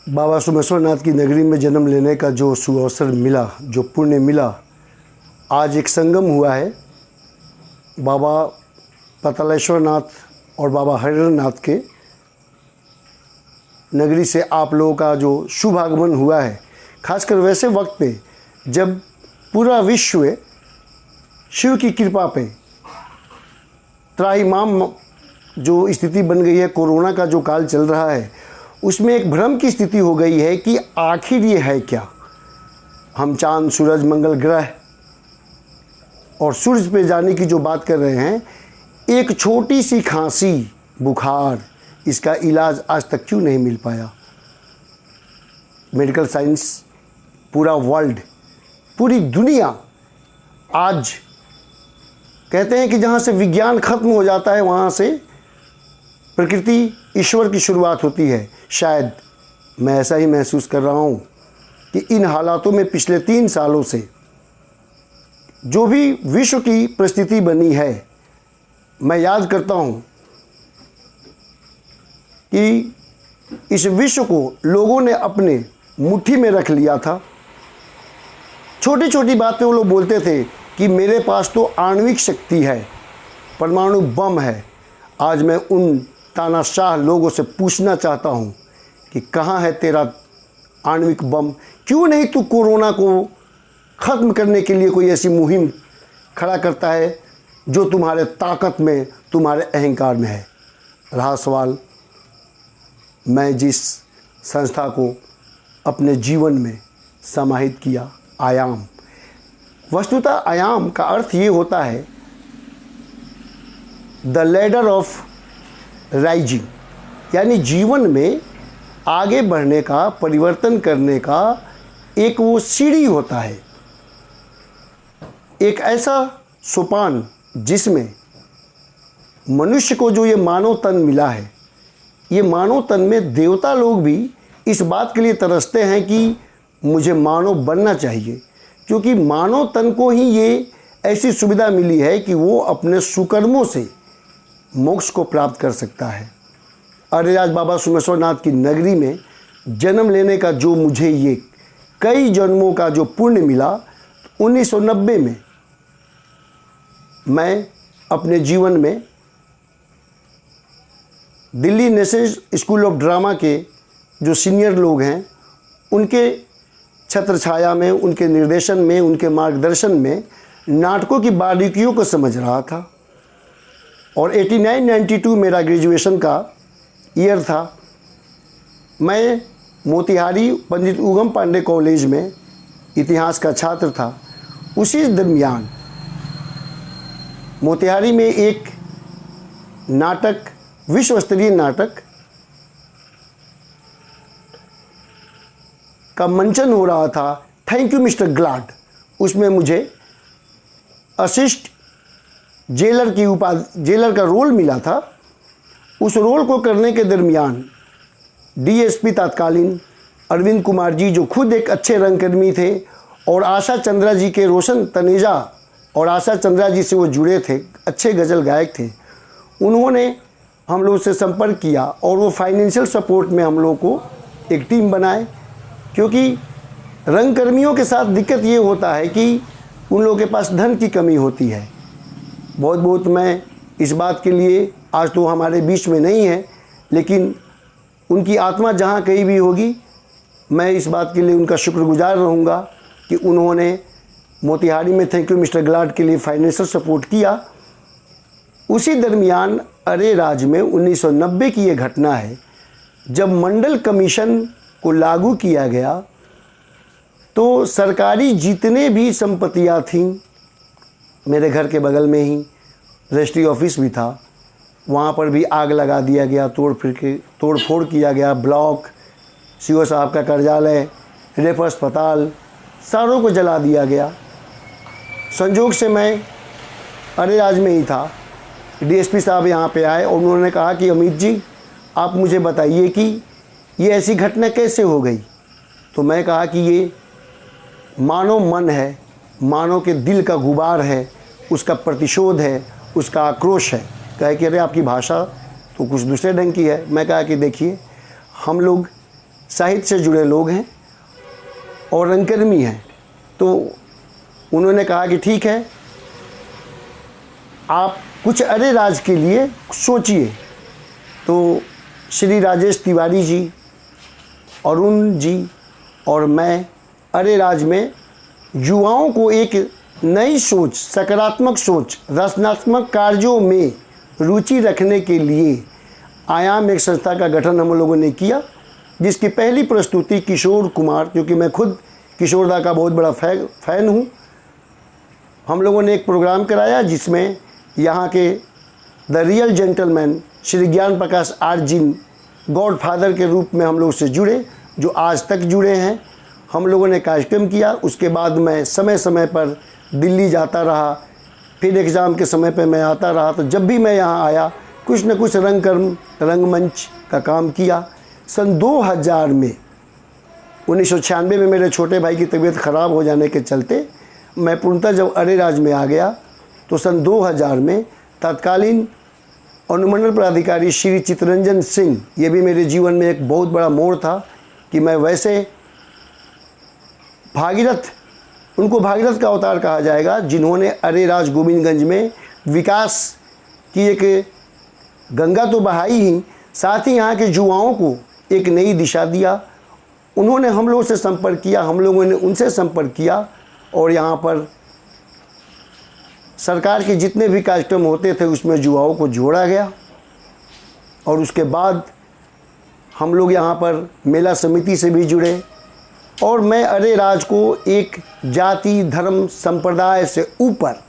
बाबा सोमेश्वरनाथ की नगरी में जन्म लेने का जो सुअवसर मिला, जो पुण्य मिला, आज एक संगम हुआ है बाबा पतालेश्वरनाथ और बाबा हरिहरनाथ के नगरी से आप लोगों का जो शुभ आगमन हुआ है, खासकर वैसे वक्त पे जब पूरा विश्व शिव की कृपा पे त्राहिमाम जो स्थिति बन गई है, कोरोना का जो काल चल रहा है, उसमें एक भ्रम की स्थिति हो गई है कि आखिर ये है क्या। हम चांद, सूरज, मंगल ग्रह और सूरज पे जाने की जो बात कर रहे हैं, एक छोटी सी खांसी, बुखार, इसका इलाज आज तक क्यों नहीं मिल पाया। मेडिकल साइंस, पूरा वर्ल्ड, पूरी दुनिया आज कहते हैं कि जहाँ से विज्ञान खत्म हो जाता है वहाँ से प्रकृति, ईश्वर की शुरुआत होती है। शायद मैं ऐसा ही महसूस कर रहा हूँ कि इन हालातों में पिछले 3 सालों से जो भी विश्व की परिस्थिति बनी है, मैं याद करता हूँ कि इस विश्व को लोगों ने अपने मुट्ठी में रख लिया था। छोटी छोटी बातें वो लोग बोलते थे कि मेरे पास तो आणविक शक्ति है, परमाणु बम है। आज मैं उन तानाशाह लोगों से पूछना चाहता हूँ कि कहाँ है तेरा आणविक बम? क्यों नहीं तू कोरोना को ख़त्म करने के लिए कोई ऐसी मुहिम खड़ा करता है जो तुम्हारे ताकत में, तुम्हारे अहंकार में है। रहा सवाल, मैं जिस संस्था को अपने जीवन में समाहित किया, आयाम, वस्तुतः आयाम का अर्थ ये होता है द लैडर ऑफ राइजिंग, यानी जीवन में आगे बढ़ने का, परिवर्तन करने का एक वो सीढ़ी होता है, एक ऐसा सोपान जिसमें मनुष्य को जो ये मानव तन मिला है, ये मानव तन में देवता लोग भी इस बात के लिए तरसते हैं कि मुझे मानव बनना चाहिए, क्योंकि मानव तन को ही ये ऐसी सुविधा मिली है कि वो अपने सुकर्मों से मोक्ष को प्राप्त कर सकता है। अरे आज बाबा सोमेश्वरनाथ की नगरी में जन्म लेने का जो मुझे ये कई जन्मों का जो पुण्य मिला, 1990 में मैं अपने जीवन में Delhi national school of drama के जो सीनियर लोग हैं, उनके छत्र छाया में, उनके निर्देशन में, उनके मार्गदर्शन में नाटकों की बारीकियों को समझ रहा था। और 89-92 मेरा ग्रेजुएशन का ईयर था। मैं मोतिहारी पंडित उगम पांडे कॉलेज में इतिहास का छात्र था। उसी दरमियान मोतिहारी में एक नाटक, विश्व स्तरीय नाटक का मंचन हो रहा था, थैंक यू मिस्टर ग्लाड। उसमें मुझे असिस्ट जेलर की जेलर का रोल मिला था। उस रोल को करने के दरमियान डीएसपी तत्कालीन अरविंद कुमार जी, जो खुद एक अच्छे रंगकर्मी थे और आशा चंद्रा जी के, रोशन तनेजा और आशा चंद्रा जी से वो जुड़े थे, अच्छे गज़ल गायक थे, उन्होंने हम लोग से संपर्क किया और वो फाइनेंशियल सपोर्ट में हम लोग को एक टीम बनाए। क्योंकि रंगकर्मियों के साथ दिक्कत ये होता है कि उन लोगों के पास धन की कमी होती है। बहुत बहुत मैं इस बात के लिए, आज तो हमारे बीच में नहीं है, लेकिन उनकी आत्मा जहाँ कहीं भी होगी, मैं इस बात के लिए उनका शुक्रगुजार रहूँगा कि उन्होंने मोतिहारी में थैंक यू मिस्टर ग्लाड के लिए फाइनेंशियल सपोर्ट किया। उसी दरमियान अरे राज में 1990 की ये घटना है, जब मंडल कमीशन को लागू किया गया तो सरकारी जितने भी संपत्तियाँ थीं, मेरे घर के बगल में ही रजिस्ट्री ऑफिस भी था, वहाँ पर भी आग लगा दिया गया, तोड़ फोड़ किया गया। ब्लॉक, सीओ साहब का कार्यालय, रेफ अस्पताल, सारों को जला दिया गया। संजोग से मैं अरे राज में ही था। डीएसपी साहब यहाँ पे आए और उन्होंने कहा कि अमित जी, आप मुझे बताइए कि ये ऐसी घटना कैसे हो गई। तो मैं कहा कि ये मानव मन है, मानव के दिल का गुबार है, उसका प्रतिशोध है, उसका आक्रोश है। कहे कि अरे आपकी भाषा तो कुछ दूसरे ढंग की है। मैं कहा कि देखिए, हम लोग साहित्य से जुड़े लोग हैं और रंगकर्मी हैं। तो उन्होंने कहा कि ठीक है, आप कुछ अरे राज के लिए सोचिए। तो श्री राजेश तिवारी जी, अरुण जी और मैं अरे राज में युवाओं को एक नई सोच, सकारात्मक सोच, रचनात्मक कार्यों में रुचि रखने के लिए आयाम एक संस्था का गठन हम लोगों ने किया, जिसकी पहली प्रस्तुति किशोर कुमार, क्योंकि मैं खुद किशोर दा का बहुत बड़ा फ़ैन हूँ, हम लोगों ने एक प्रोग्राम कराया जिसमें यहाँ के द रियल जेंटलमैन श्री ज्ञान प्रकाश आर जिन गॉड फादर के रूप में हम लोग से जुड़े, जो आज तक जुड़े हैं। हम लोगों ने कार्यक्रम किया। उसके बाद मैं समय समय पर दिल्ली जाता रहा, फिर एग्ज़ाम के समय पे मैं आता रहा। तो जब भी मैं यहाँ आया कुछ न कुछ रंगमंच का काम किया। सन 2000 में 1996 में मेरे छोटे भाई की तबीयत ख़राब हो जाने के चलते मैं पूर्णतः जब अरे राज में आ गया, तो सन 2000 में तत्कालीन अनुमंडल पदाधिकारी श्री चितरंजन सिंह, ये भी मेरे जीवन में एक बहुत बड़ा मोड़ था कि मैं वैसे भागीरथ, उनको भागीरथ का अवतार कहा जाएगा, जिन्होंने अरे राज गोविंदगंज में विकास की एक गंगा तो बहाई ही, साथ ही यहाँ के युवाओं को एक नई दिशा दिया। उन्होंने हम लोगों से संपर्क किया, हम लोगों ने उनसे संपर्क किया और यहाँ पर सरकार के जितने भी कार्यक्रम होते थे उसमें युवाओं को जोड़ा गया। और उसके बाद हम लोग यहाँ पर मेला समिति से भी जुड़े और मैं अरे राज को एक जाति, धर्म, संप्रदाय से ऊपर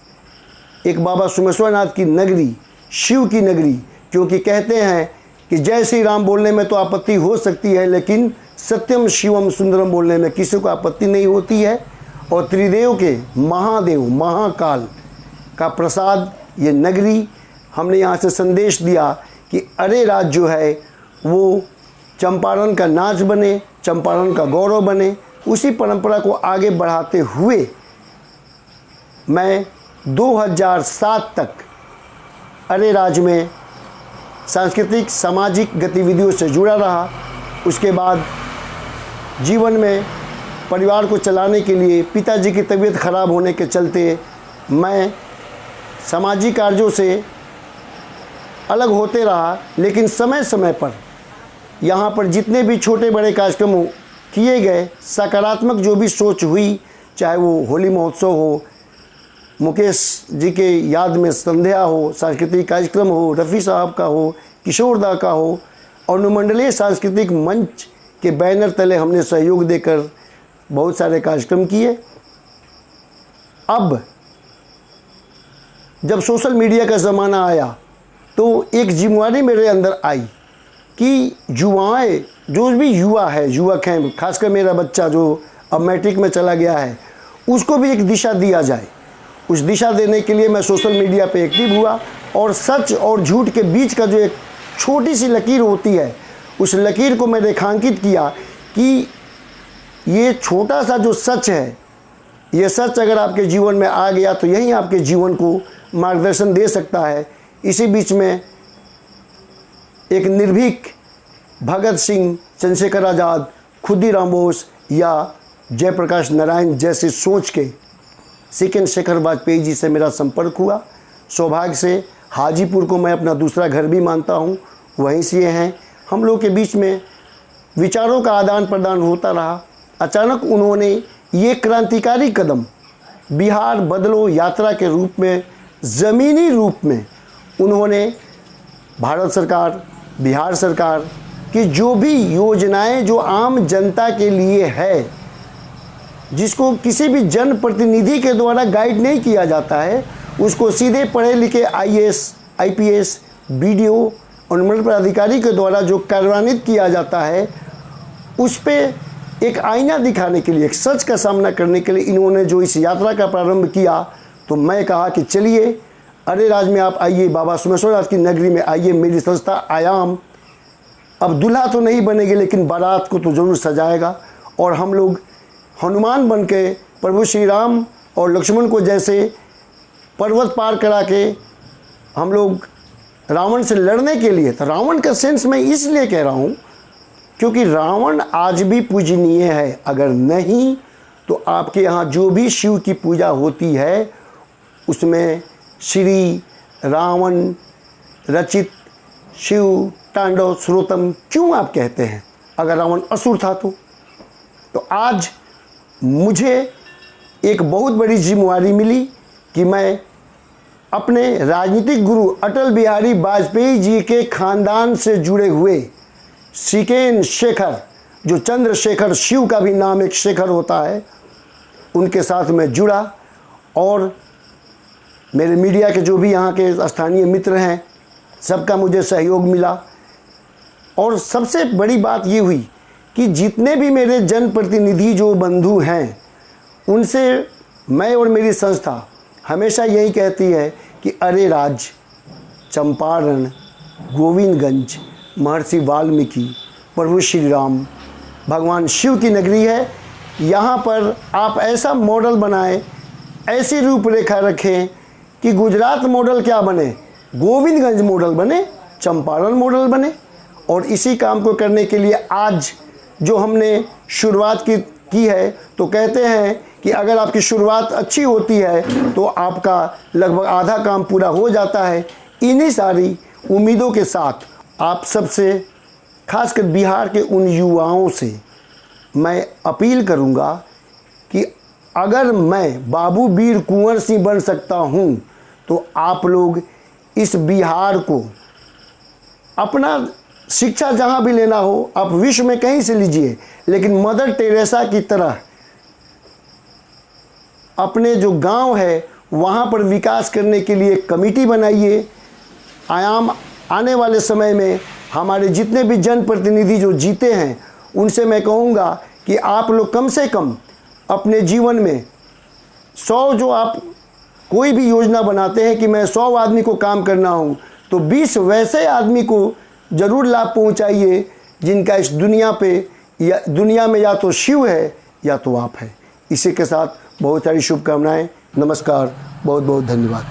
एक बाबा सोमेश्वरनाथ की नगरी, शिव की नगरी, क्योंकि कहते हैं कि जय श्री राम बोलने में तो आपत्ति हो सकती है, लेकिन सत्यम शिवम सुंदरम बोलने में किसी को आपत्ति नहीं होती है। और त्रिदेव के महादेव महाकाल का प्रसाद ये नगरी, हमने यहाँ से संदेश दिया कि अरे राज जो है वो चंपारण का नाच बने, चंपारण का गौरव बने। उसी परंपरा को आगे बढ़ाते हुए मैं 2007 तक अरे राज में सांस्कृतिक सामाजिक गतिविधियों से जुड़ा रहा। उसके बाद जीवन में परिवार को चलाने के लिए पिताजी की तबीयत ख़राब होने के चलते मैं सामाजिक कार्यों से अलग होते रहा, लेकिन समय समय पर यहाँ पर जितने भी छोटे बड़े कार्यक्रम किए गए, सकारात्मक जो भी सोच हुई, चाहे वो होली महोत्सव हो, मुकेश जी के याद में संध्या हो, सांस्कृतिक कार्यक्रम हो, रफ़ी साहब का हो, किशोर दा का हो, और अनुमंडलीय सांस्कृतिक मंच के बैनर तले हमने सहयोग देकर बहुत सारे कार्यक्रम किए। अब जब सोशल मीडिया का ज़माना आया तो एक जिम्मेवारी मेरे अंदर आई कि युवाएं, जो भी युवा है, युवक हैं, खासकर मेरा बच्चा जो अब मैट्रिक में चला गया है, उसको भी एक दिशा दिया जाए। उस दिशा देने के लिए मैं सोशल मीडिया पे एक्टिव हुआ और सच और झूठ के बीच का जो एक छोटी सी लकीर होती है, उस लकीर को मैं रेखांकित किया कि ये छोटा सा जो सच है, ये सच अगर आपके जीवन में आ गया तो यही आपके जीवन को मार्गदर्शन दे सकता है। इसी बीच में एक निर्भीक भगत सिंह, चंद्रशेखर आज़ाद, खुदीराम बोस या जयप्रकाश नारायण जैसे सोच के सेकंड शेखर वाजपेयी जी से मेरा संपर्क हुआ। सौभाग्य से हाजीपुर को मैं अपना दूसरा घर भी मानता हूँ, वहीं से हैं। हम लोग के बीच में विचारों का आदान प्रदान होता रहा। अचानक उन्होंने ये क्रांतिकारी कदम बिहार बदलो यात्रा के रूप में, ज़मीनी रूप में उन्होंने भारत सरकार, बिहार सरकार की जो भी योजनाएं जो आम जनता के लिए है, जिसको किसी भी जनप्रतिनिधि के द्वारा गाइड नहीं किया जाता है, उसको सीधे पढ़े लिखे IAS, IPS, BDO और अनुमंडल पदाधिकारी के द्वारा जो कार्यान्वित किया जाता है, उस पर एक आईना दिखाने के लिए, एक सच का सामना करने के लिए इन्होंने जो इस यात्रा का प्रारंभ किया, तो मैं कहा कि चलिए अरे राज में आप आइए, बाबा सोमेश्वरनाथ की नगरी में आइए। मेरी संस्था आयाम अब दूल्हा तो नहीं बनेगी, लेकिन बारात को तो ज़रूर सजाएगा। और हम लोग हनुमान बन के प्रभु श्री राम और लक्ष्मण को जैसे पर्वत पार करा के हम लोग रावण से लड़ने के लिए, तो रावण का सेंस मैं इसलिए कह रहा हूँ क्योंकि रावण आज भी पूजनीय है। अगर नहीं तो आपके यहाँ जो भी शिव की पूजा होती है उसमें श्री रावण रचित शिव तांडव श्रोतम क्यों आप कहते हैं? अगर रावण असुर था तो आज मुझे एक बहुत बड़ी जिम्मेवारी मिली कि मैं अपने राजनीतिक गुरु अटल बिहारी वाजपेयी जी के खानदान से जुड़े हुए श्रीकेन शेखर, जो चंद्रशेखर, शिव का भी नाम एक शेखर होता है, उनके साथ मैं जुड़ा और मेरे मीडिया के जो भी यहाँ के स्थानीय मित्र हैं सबका मुझे सहयोग मिला। और सबसे बड़ी बात ये हुई कि जितने भी मेरे जनप्रतिनिधि जो बंधु हैं उनसे मैं और मेरी संस्था हमेशा यही कहती है कि अरे राज, चंपारण, गोविंदगंज, महर्षि वाल्मीकि, प्रभु श्री राम, भगवान शिव की नगरी है। यहाँ पर आप ऐसा मॉडल बनाएं, ऐसी रूपरेखा रखें कि गुजरात मॉडल क्या बने, गोविंदगंज मॉडल बने, चंपारण मॉडल बने। और इसी काम को करने के लिए आज जो हमने शुरुआत की है तो कहते हैं कि अगर आपकी शुरुआत अच्छी होती है तो आपका लगभग आधा काम पूरा हो जाता है। इन्हीं सारी उम्मीदों के साथ आप सबसे, खासकर बिहार के उन युवाओं से मैं अपील करूंगा कि अगर मैं बाबू वीर कुंवर सिंह बन सकता हूं तो आप लोग इस बिहार को, अपना शिक्षा जहाँ भी लेना हो आप विश्व में कहीं से लीजिए, लेकिन मदर टेरेसा की तरह अपने जो गांव है वहाँ पर विकास करने के लिए कमेटी बनाइए। आने वाले समय में हमारे जितने भी जनप्रतिनिधि जो जीते हैं उनसे मैं कहूँगा कि आप लोग कम से कम अपने जीवन में 100, जो आप कोई भी योजना बनाते हैं कि मैं 100 आदमी को काम करना हूँ, तो 20 वैसे आदमी को ज़रूर लाभ पहुँचाइए जिनका इस दुनिया में या तो शिव है या तो आप है। इसी के साथ बहुत सारी शुभकामनाएं। नमस्कार, बहुत बहुत धन्यवाद।